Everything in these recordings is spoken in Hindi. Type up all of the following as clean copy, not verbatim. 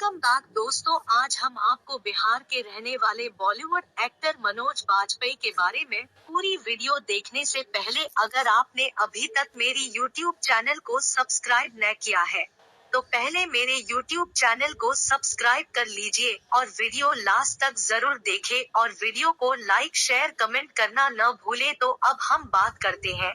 वेलकम बैक दोस्तों। आज हम आपको बिहार के रहने वाले बॉलीवुड एक्टर मनोज बाजपेयी के बारे में पूरी वीडियो देखने से पहले अगर आपने अभी तक मेरी YouTube चैनल को सब्सक्राइब न किया है तो पहले मेरे YouTube चैनल को सब्सक्राइब कर लीजिए और वीडियो लास्ट तक जरूर देखें और वीडियो को लाइक शेयर कमेंट करना न भूले। तो अब हम बात करते हैं।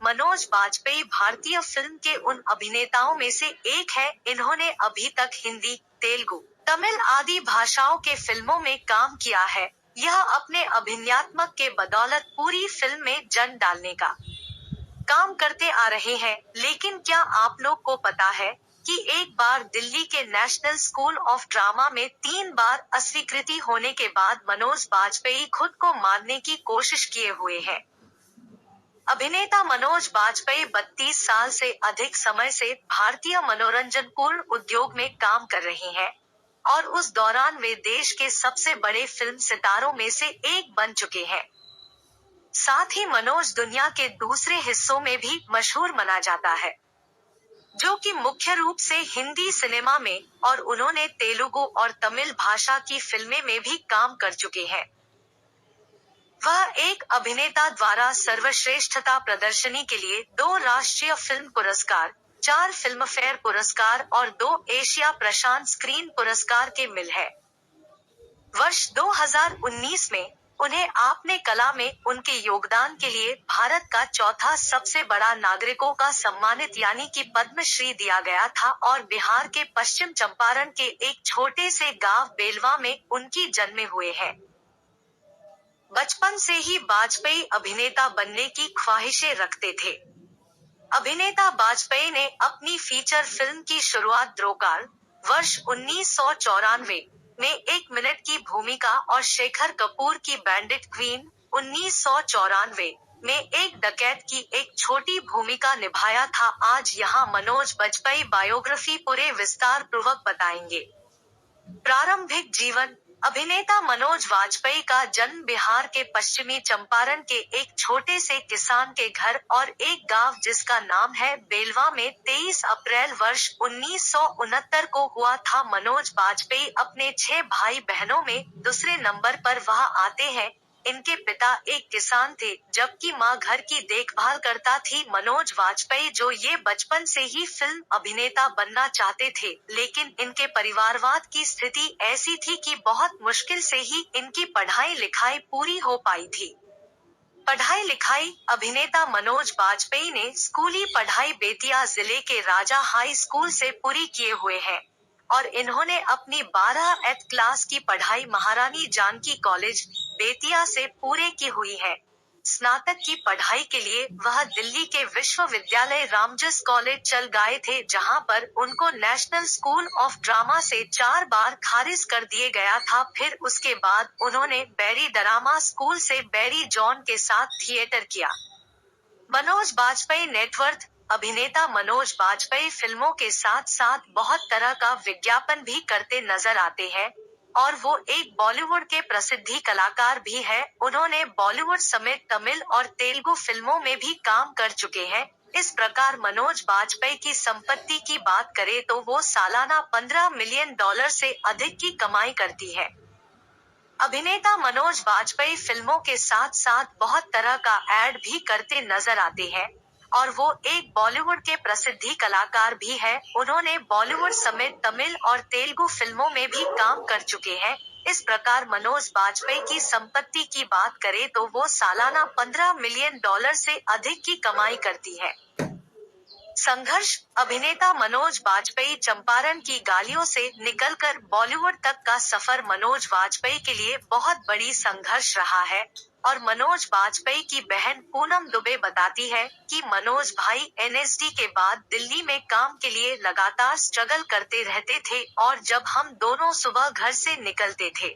मनोज बाजपेयी भारतीय फिल्म के उन अभिनेताओं में से एक है। इन्होंने अभी तक हिंदी, तेलुगु, तमिल आदि भाषाओं के फिल्मों में काम किया है। यह अपने अभिनयात्मक के बदौलत पूरी फिल्म में जान डालने का काम करते आ रहे हैं। लेकिन क्या आप लोग को पता है कि एक बार दिल्ली के नेशनल स्कूल ऑफ ड्रामा में 3 बार अस्वीकृति होने के बाद मनोज बाजपेयी खुद को मारने की कोशिश किए हुए हैं। अभिनेता मनोज बाजपेयी 32 साल से अधिक समय से भारतीय मनोरंजन पूर्ण उद्योग में काम कर रहे हैं और उस दौरान वे देश के सबसे बड़े फिल्म सितारों में से एक बन चुके हैं। साथ ही मनोज दुनिया के दूसरे हिस्सों में भी मशहूर माना जाता है, जो कि मुख्य रूप से हिंदी सिनेमा में, और उन्होंने तेलुगु और तमिल भाषा की फिल्में में भी काम कर चुके हैं। वह एक अभिनेता द्वारा सर्वश्रेष्ठता प्रदर्शनी के लिए 2 राष्ट्रीय फिल्म पुरस्कार, 4 फिल्मफेयर पुरस्कार और 2 एशिया प्रशांत स्क्रीन पुरस्कार के मिल है। वर्ष 2019 में उन्हें आपने कला में उनके योगदान के लिए भारत का चौथा सबसे बड़ा नागरिकों का सम्मानित यानी कि पद्मश्री दिया गया था और बिहार के पश्चिम चंपारण के एक छोटे से गांव बेलवा में उनकी जन्मे हुए हैं। बचपन से ही बाजपेयी अभिनेता बनने की ख्वाहिशें रखते थे। अभिनेता बाजपेयी ने अपनी फीचर फिल्म की शुरुआत द्रोकार वर्ष 1994 में 1 मिनट की भूमिका और शेखर कपूर की बैंडिट क्वीन 1994 में एक डकैत की एक छोटी भूमिका निभाया था। आज यहाँ मनोज बाजपेयी बायोग्राफी पूरे विस्तार पूर्वक बताएंगे। प्रारंभिक जीवन। अभिनेता मनोज बाजपेयी का जन्म बिहार के पश्चिमी चंपारण के एक छोटे से किसान के घर और एक गांव जिसका नाम है बेलवा में 23 अप्रैल वर्ष 1969 को हुआ था। मनोज बाजपेयी अपने 6 भाई बहनों में दूसरे नंबर पर वह आते हैं। इनके पिता एक किसान थे जबकि मां घर की देखभाल करता थी। मनोज बाजपेयी जो ये बचपन से ही फिल्म अभिनेता बनना चाहते थे, लेकिन इनके परिवारवाद की स्थिति ऐसी थी कि बहुत मुश्किल से ही इनकी पढ़ाई लिखाई पूरी हो पाई थी। पढ़ाई लिखाई। अभिनेता मनोज बाजपेयी ने स्कूली पढ़ाई बेतिया जिले के राजा हाई स्कूल से पूरी किए हुए हैं और इन्होंने अपनी 12वीं क्लास की पढ़ाई महारानी जानकी कॉलेज बेतिया से पूरे की हुई है। स्नातक की पढ़ाई के लिए वह दिल्ली के विश्वविद्यालय रामजस कॉलेज चल गए थे, जहां पर उनको नेशनल स्कूल ऑफ ड्रामा से 4 बार खारिज कर दिए गया था। फिर उसके बाद उन्होंने बैरी ड्रामा स्कूल से बैरी जॉन के साथ थिएटर किया। मनोज बाजपेयी नेटवर्थ। अभिनेता मनोज बाजपेयी फिल्मों के साथ साथ बहुत तरह का विज्ञापन भी करते नजर आते हैं और वो एक बॉलीवुड के प्रसिद्धि कलाकार भी है। उन्होंने बॉलीवुड समेत तमिल और तेलुगु फिल्मों में भी काम कर चुके हैं। इस प्रकार मनोज बाजपेयी की संपत्ति की बात करें तो वो सालाना $15 मिलियन से अधिक की कमाई करती है। अभिनेता मनोज बाजपेयी फिल्मों के साथ साथ बहुत तरह का एड भी करते नजर आते हैं और वो एक बॉलीवुड के प्रसिद्धि कलाकार भी है। उन्होंने बॉलीवुड समेत तमिल और तेलुगु फिल्मों में भी काम कर चुके हैं। इस प्रकार मनोज बाजपेयी की संपत्ति की बात करें तो वो सालाना $15 मिलियन से अधिक की कमाई करती है। संघर्ष। अभिनेता मनोज बाजपेयी चंपारण की गालियों से निकलकर बॉलीवुड तक का सफर मनोज बाजपेयी के लिए बहुत बड़ी संघर्ष रहा है और मनोज बाजपेयी की बहन पूनम दुबे बताती है कि मनोज भाई एनएसडी के बाद दिल्ली में काम के लिए लगातार स्ट्रगल करते रहते थे और जब हम दोनों सुबह घर से निकलते थे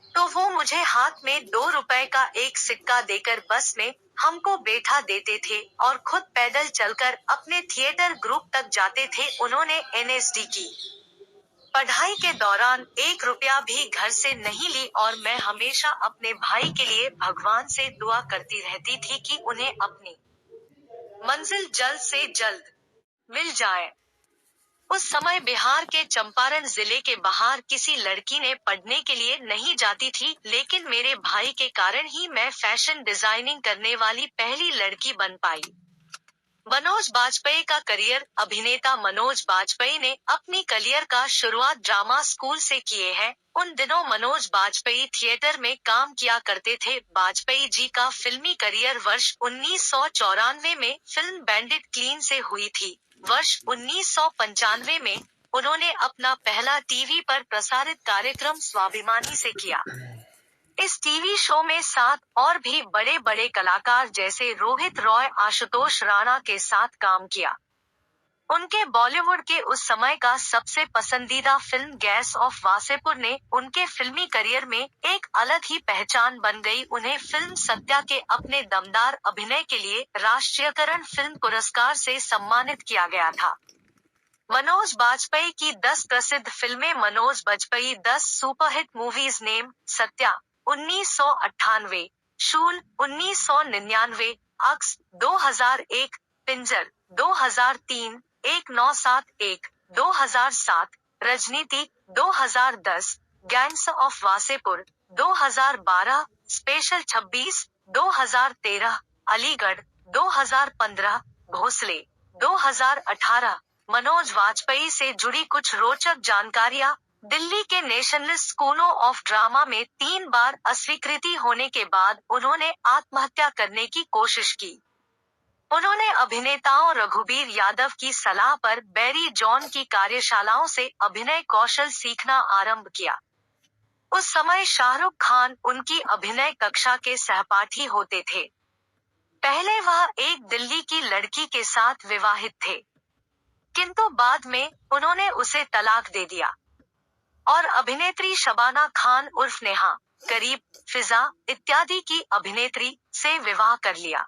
तो वो मुझे हाथ में 2 रुपए का एक सिक्का देकर बस में हमको बैठा देते थे और खुद पैदल चलकर अपने थिएटर ग्रुप तक जाते थे। उन्होंने एनएसडी की पढ़ाई के दौरान 1 रुपया भी घर से नहीं ली और मैं हमेशा अपने भाई के लिए भगवान से दुआ करती रहती थी कि उन्हें अपनी मंजिल जल्द से जल्द मिल जाए। उस समय बिहार के चंपारण जिले के बाहर किसी लड़की ने पढ़ने के लिए नहीं जाती थी, लेकिन मेरे भाई के कारण ही मैं फैशन डिजाइनिंग करने वाली पहली लड़की बन पाई। मनोज बाजपेयी का करियर। अभिनेता मनोज बाजपेयी ने अपनी करियर का शुरुआत ड्रामा स्कूल से किए हैं। उन दिनों मनोज बाजपेयी थिएटर में काम किया करते थे। बाजपेयी जी का फिल्मी करियर वर्ष 1994 में फिल्म बैंडिट क्लीन से हुई थी। वर्ष 1995 में उन्होंने अपना पहला टीवी पर प्रसारित कार्यक्रम स्वाभिमानी से किया। इस टीवी शो में 7 और भी बड़े बड़े कलाकार जैसे रोहित रॉय, आशुतोष राणा के साथ काम किया। उनके बॉलीवुड के उस समय का सबसे पसंदीदा फिल्म गैस ऑफ वासेपुर ने उनके फिल्मी करियर में एक अलग ही पहचान बन गई। उन्हें फिल्म सत्या के अपने दमदार अभिनय के लिए राष्ट्रीयकरण फिल्म पुरस्कार से सम्मानित किया गया था। मनोज बाजपेयी की 10 प्रसिद्ध फिल्में। Manoj Bajpayee 10 superhit movies name: Satya 1998, Shool 1999, Aks 2001, Pinjar 2003, 1971, 2007, Rajneeti 2010, gangs of Wasseypur 2012, special 26 2013, Aligarh 2015, Bhonsle 2018। Manoj Bajpayee से जुड़ी कुछ रोचक जानकारियां। दिल्ली के नेशनल स्कूल ऑफ ड्रामा में 3 बार अस्वीकृति होने के बाद उन्होंने आत्महत्या करने की कोशिश की। उन्होंने अभिनेताओं रघुबीर यादव की सलाह पर बैरी जॉन की कार्यशालाओं से अभिनय कौशल सीखना आरंभ किया। उस समय शाहरुख खान उनकी अभिनय कक्षा के सहपाठी होते थे। पहले वह एक दिल्ली की लड़की के साथ विवाहित थे, किंतु बाद में उन्होंने उसे तलाक दे दिया और अभिनेत्री शबाना खान उर्फ नेहा, करीब, फिजा इत्यादि की अभिनेत्री से विवाह कर लिया।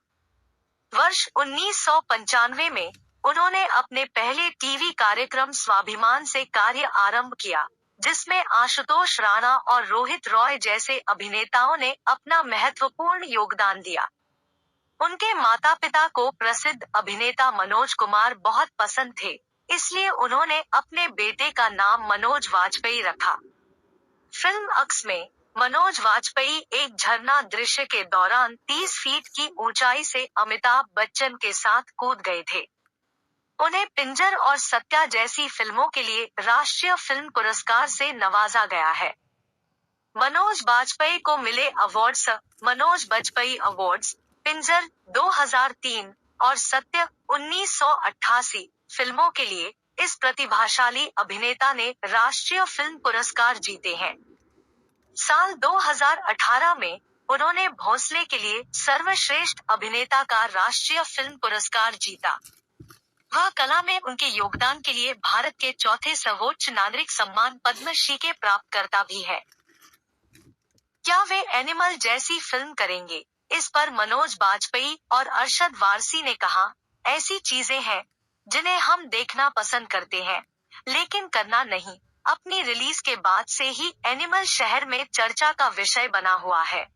वर्ष 1995 में उन्होंने अपने पहले टीवी कार्यक्रम स्वाभिमान से कार्य आरंभ किया, जिसमें आशुतोष राणा और रोहित रॉय जैसे अभिनेताओं ने अपना महत्वपूर्ण योगदान दिया। उनके माता-पिता को प्रसिद्ध अभिनेता मनोज कुमार बहुत पसंद थे, इसलिए उन्होंने अपने बेटे का नाम मनोज वाजपेयी रखा। फिल्म अक्स में मनोज वाजपेयी एक झरना दृश्य के दौरान 30 फीट की ऊंचाई से अमिताभ बच्चन के साथ कूद गए थे। उन्हें पिंजर और सत्या जैसी फिल्मों के लिए राष्ट्रीय फिल्म पुरस्कार से नवाजा गया है। मनोज बाजपेयी को मिले अवार्ड्स: मनोज बाजपेयी अवार्ड्स, पिंजर 2003 और सत्य 1988 फिल्मों के लिए इस प्रतिभाशाली अभिनेता ने राष्ट्रीय फिल्म पुरस्कार जीते हैं। साल 2018 में उन्होंने भोसले के लिए सर्वश्रेष्ठ अभिनेता का राष्ट्रीय फिल्म पुरस्कार जीता। वह कला में उनके योगदान के लिए भारत के चौथे सर्वोच्च नागरिक सम्मान पद्मश्री के प्राप्तकर्ता भी है। क्या वे एनिमल जैसी फिल्म करेंगे? इस पर मनोज बाजपेयी और अरशद वारसी ने कहा, ऐसी चीजें हैं जिन्हें हम देखना पसंद करते हैं, लेकिन करना नहीं। अपनी रिलीज के बाद से ही एनिमल शहर में चर्चा का विषय बना हुआ है।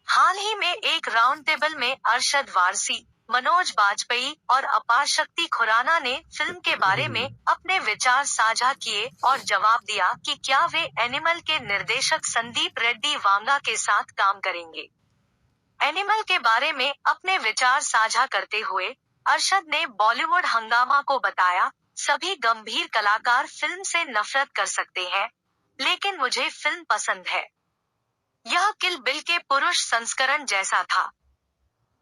हाल ही में एक राउंड टेबल में अरशद वारसी, मनोज बाजपेयी और अपार शक्ति खुराना ने फिल्म के बारे में अपने विचार साझा किए और जवाब दिया कि क्या वे एनिमल के निर्देशक संदीप रेड्डी वांगा के साथ काम करेंगे। एनिमल के बारे में अपने विचार साझा करते हुए अरशद ने बॉलीवुड हंगामा को बताया, सभी गंभीर कलाकार फिल्म से नफरत कर सकते हैं, लेकिन मुझे फिल्म पसंद है। यह किल बिल के पुरुष संस्करण जैसा था।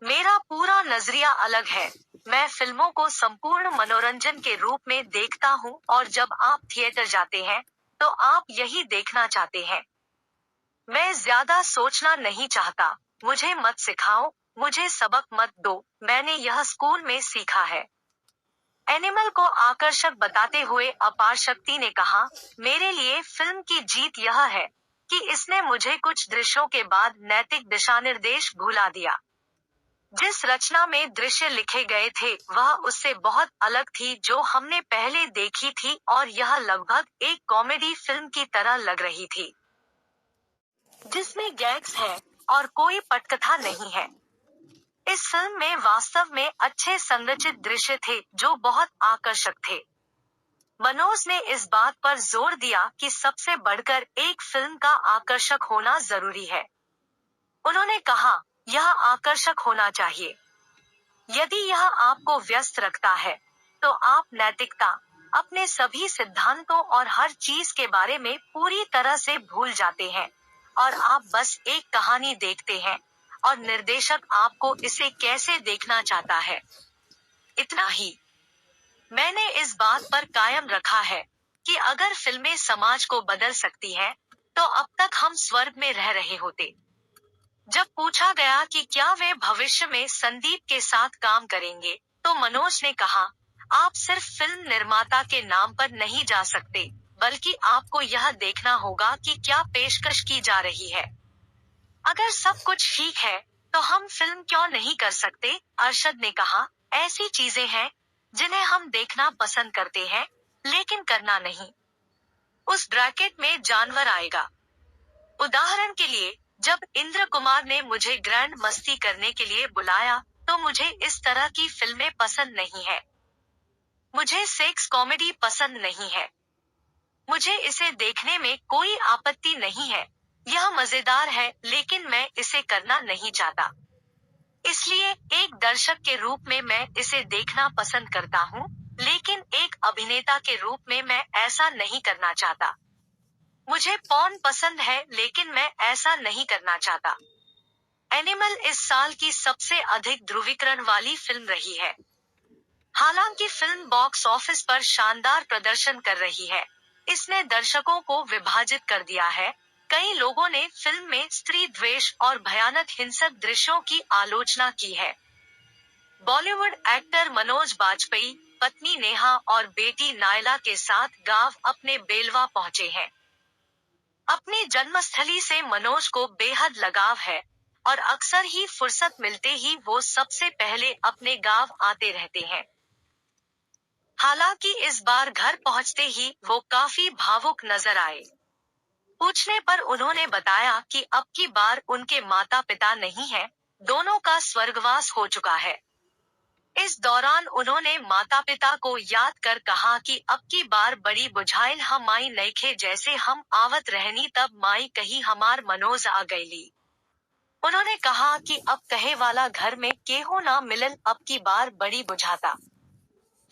मेरा पूरा नजरिया अलग है। मैं फिल्मों को संपूर्ण मनोरंजन के रूप में देखता हूं और जब आप थिएटर जाते हैं, तो आप यही देखना चाहते हैं। मैं ज्यादा सोचना नहीं चाहता। मुझे मत सिखाओ, मुझे सबक मत दो, मैंने यह स्कूल में सीखा है। एनिमल को आकर्षक बताते हुए अपार शक्ति ने कहा, मेरे लिए फिल्म की जीत यह है कि इसने मुझे कुछ दृश्यों के बाद नैतिक दिशानिर्देश भुला दिया। जिस रचना में दृश्य लिखे गए थे वह उससे बहुत अलग थी जो हमने पहले देखी थी और यह लगभग एक कॉमेडी फिल्म की तरह लग रही थी, जिसमें गैग्स है और कोई पटकथा नहीं है। इस फिल्म में वास्तव में अच्छे संरचित दृश्य थे जो बहुत आकर्षक थे। मनोज ने इस बात पर जोर दिया कि सबसे बढ़कर एक फिल्म का आकर्षक होना जरूरी है। उन्होंने कहा, यह आकर्षक होना चाहिए। यदि यह आपको व्यस्त रखता है, तो आप नैतिकता, अपने सभी सिद्धांतों और हर चीज के बारे में पूरी तरह से भूल जाते हैं और आप बस एक कहानी देखते हैं और निर्देशक आपको इसे कैसे देखना चाहता है। इतना ही। मैंने इस बात पर कायम रखा है कि अगर फिल्में समाज को बदल सकती हैं, तो अब तक हम स्वर्ग में रह रहे होते। जब पूछा गया कि क्या वे भविष्य में संदीप के साथ काम करेंगे, तो मनोज ने कहा, आप सिर्फ फिल्म निर्माता के नाम पर नहीं जा सकते, बल्कि आपको यह देखना होगा कि क्या पेशकश की जा रही है। अगर सब कुछ ठीक है, तो हम फिल्म क्यों नहीं कर सकते? अरशद ने कहा, ऐसी चीजें हैं जिन्हें हम देखना पसंद करते हैं, लेकिन करना नहीं। उस ब्रैकेट में जानवर आएगा। उदाहरण के लिए, जब इंद्र कुमार ने मुझे ग्रैंड मस्ती करने के लिए बुलाया, तो मुझे इस तरह की फिल्में पसंद नहीं है। मुझे सेक्स कॉमेडी पसंद नहीं है। मुझे इसे देखने में कोई आपत्ति नहीं है। यह मजेदार है, लेकिन मैं इसे करना नहीं चाहता। इसलिए एक दर्शक के रूप में मैं इसे देखना पसंद करता हूँ, लेकिन एक अभिनेता के रूप में मैं ऐसा नहीं करना चाहता। मुझे पॉर्न पसंद है, लेकिन मैं ऐसा नहीं करना चाहता। एनिमल इस साल की सबसे अधिक ध्रुवीकरण वाली फिल्म रही है। हालांकि फिल्म बॉक्स ऑफिस पर शानदार प्रदर्शन कर रही है, इसने दर्शकों को विभाजित कर दिया है। कई लोगों ने फिल्म में स्त्री द्वेष और भयानक हिंसक दृश्यों की आलोचना की है। बॉलीवुड एक्टर मनोज बाजपेयी, पत्नी नेहा और बेटी नायला के साथ गांव अपने बेलवा पहुंचे हैं। अपनी जन्मस्थली से मनोज को बेहद लगाव है और अक्सर ही फुर्सत मिलते ही वो सबसे पहले अपने गांव आते रहते हैं। हालांकि इस बार घर पहुंचते ही वो काफी भावुक नजर आए। पूछने पर उन्होंने बताया कि अब की बार उनके माता पिता नहीं हैं, दोनों का स्वर्गवास हो चुका है। इस दौरान उन्होंने माता पिता को याद कर कहा कि अब की बार बड़ी बुझाइल हम माई नईखे, जैसे हम आवत रहनी तब माई कही हमार मनोज आ गईली। उन्होंने कहा कि अब कहे वाला घर में केहू ना मिलन, अब की बार बड़ी बुझाता।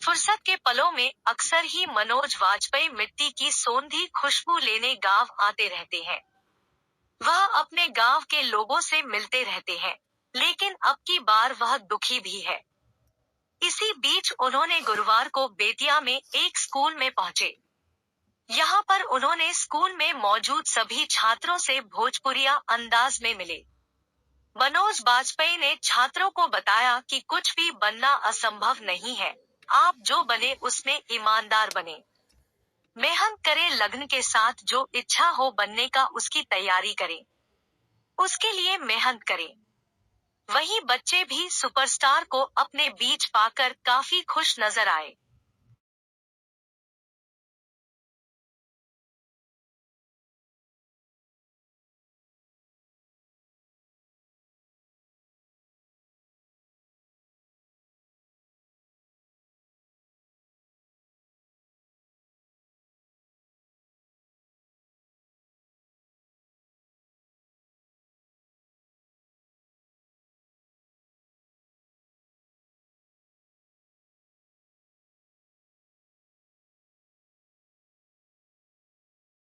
फुर्सत के पलों में अक्सर ही मनोज वाजपेयी मिट्टी की सोंधी खुशबू लेने गांव आते रहते हैं। वह अपने गांव के लोगों से मिलते रहते हैं, लेकिन अब की बार वह दुखी भी है। इसी बीच उन्होंने गुरुवार को बेतिया में एक स्कूल में पहुंचे। यहाँ पर उन्होंने स्कूल में मौजूद सभी छात्रों से भोजपुरिया अंदाज में मिले। मनोज बाजपेयी ने छात्रों को बताया कि कुछ भी बनना असंभव नहीं है, आप जो बने उसमें ईमानदार बने। मेहनत करें, लगन के साथ जो इच्छा हो बनने का उसकी तैयारी करें, उसके लिए मेहनत करें। वहीं बच्चे भी सुपरस्टार को अपने बीच पाकर काफी खुश नजर आए।